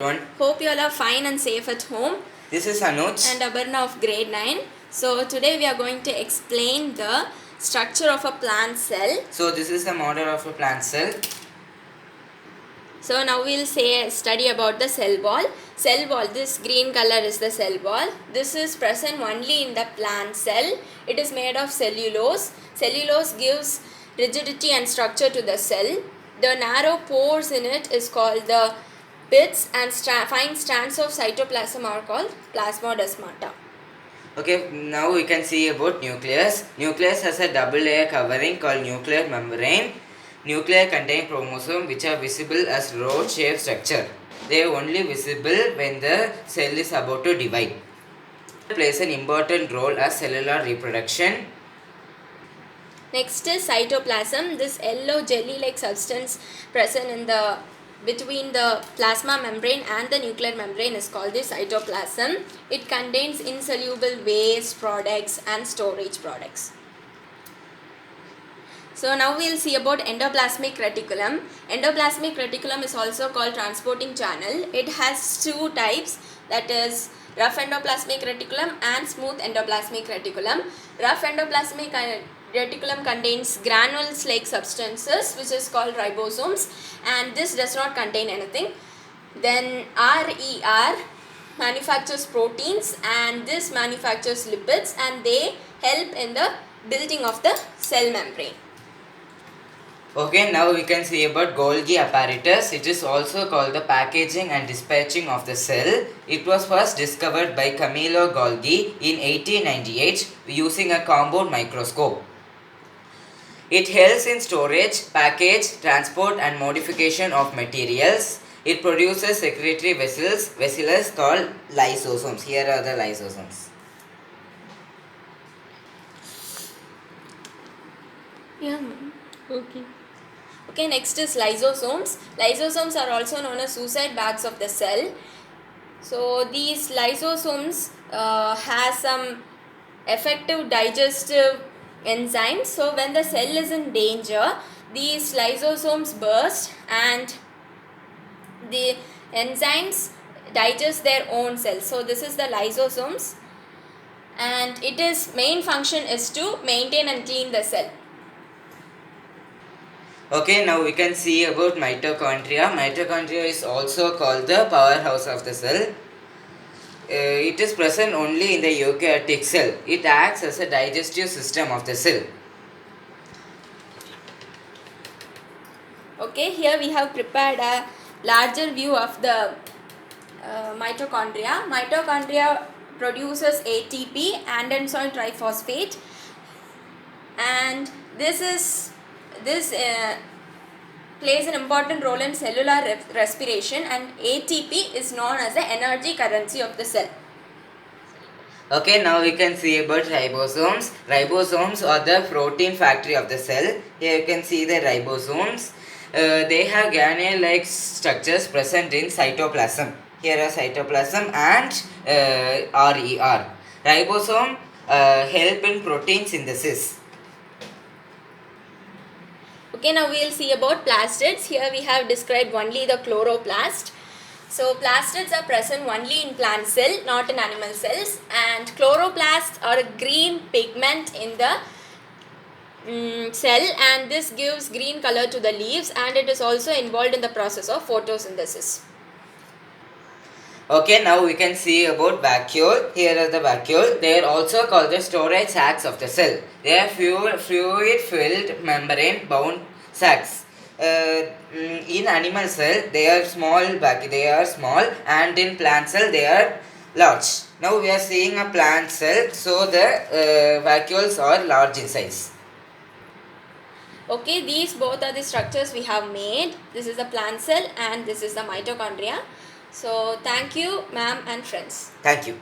Hope you all are fine and safe at home. This is Anuj and Abarna of grade 9. So today we are going to explain the structure of a plant cell. So this is the model of a plant cell. So now we'll study about the cell wall. Cell wall, this green color is the cell wall. This is present only in the plant cell. It is made of cellulose. Cellulose gives rigidity and structure to the cell. The narrow pores in it is called the pits, and fine strands of cytoplasm are called plasmodesmata. Okay, now we can see about nucleus. Nucleus has a double layer covering called nuclear membrane. Nuclei contain chromosomes which are visible as rod-shaped structure. They are only visible when the cell is about to divide. It plays an important role as cellular reproduction. Next is cytoplasm. This yellow jelly-like substance present in the between the plasma membrane and the nuclear membrane is called the cytoplasm. It contains insoluble waste products and storage products. So now we will see about endoplasmic reticulum. Endoplasmic reticulum is also called transporting channel. It has two types, that is rough endoplasmic reticulum and smooth endoplasmic reticulum. Rough endoplasmic reticulum contains granules like substances which is called ribosomes, and this does not contain anything. Then RER manufactures proteins, and this manufactures lipids, and they help in the building of the cell membrane. Okay, now we can see about Golgi apparatus. It is also called the packaging and dispatching of the cell. It was first discovered by Camillo Golgi in 1898 using a compound microscope. It helps in storage, package, transport and modification of materials. It produces secretory vessels called lysosomes. Here are the lysosomes. Yeah. Okay, next is lysosomes. Lysosomes are also known as suicide bags of the cell. So these lysosomes have some effective digestive enzymes. So when the cell is in danger, these lysosomes burst and the enzymes digest their own cells. So this is the lysosomes, and its main function is to maintain and clean the cell. Okay, now we can see about mitochondria. Mitochondria is also called the powerhouse of the cell. It is present only in the eukaryotic cell. It acts as a digestive system of the cell. Okay, here we have prepared a larger view of the mitochondria. Mitochondria produces ATP, adenosine triphosphate, and this plays an important role in cellular respiration, and ATP is known as the energy currency of the cell. Okay, now we can see about ribosomes. Ribosomes are the protein factory of the cell. Here you can see the ribosomes. They have granule-like structures present in cytoplasm. Here are cytoplasm and RER. Ribosome help in protein synthesis. Okay, now we will see about plastids. Here we have described only the chloroplast. So plastids are present only in plant cell, not in animal cells, and chloroplasts are a green pigment in the cell, and this gives green color to the leaves, and it is also involved in the process of photosynthesis. Okay, now we can see about vacuole. Here are the vacuole. They are also called the storage sacs of the cell. They are fluid-filled membrane-bound sacs. In animal cell, they are small, and in plant cell, they are large. Now we are seeing a plant cell, so the vacuoles are large in size. Okay, these both are the structures we have made. This is the plant cell and this is the mitochondria. So thank you, ma'am and friends. Thank you.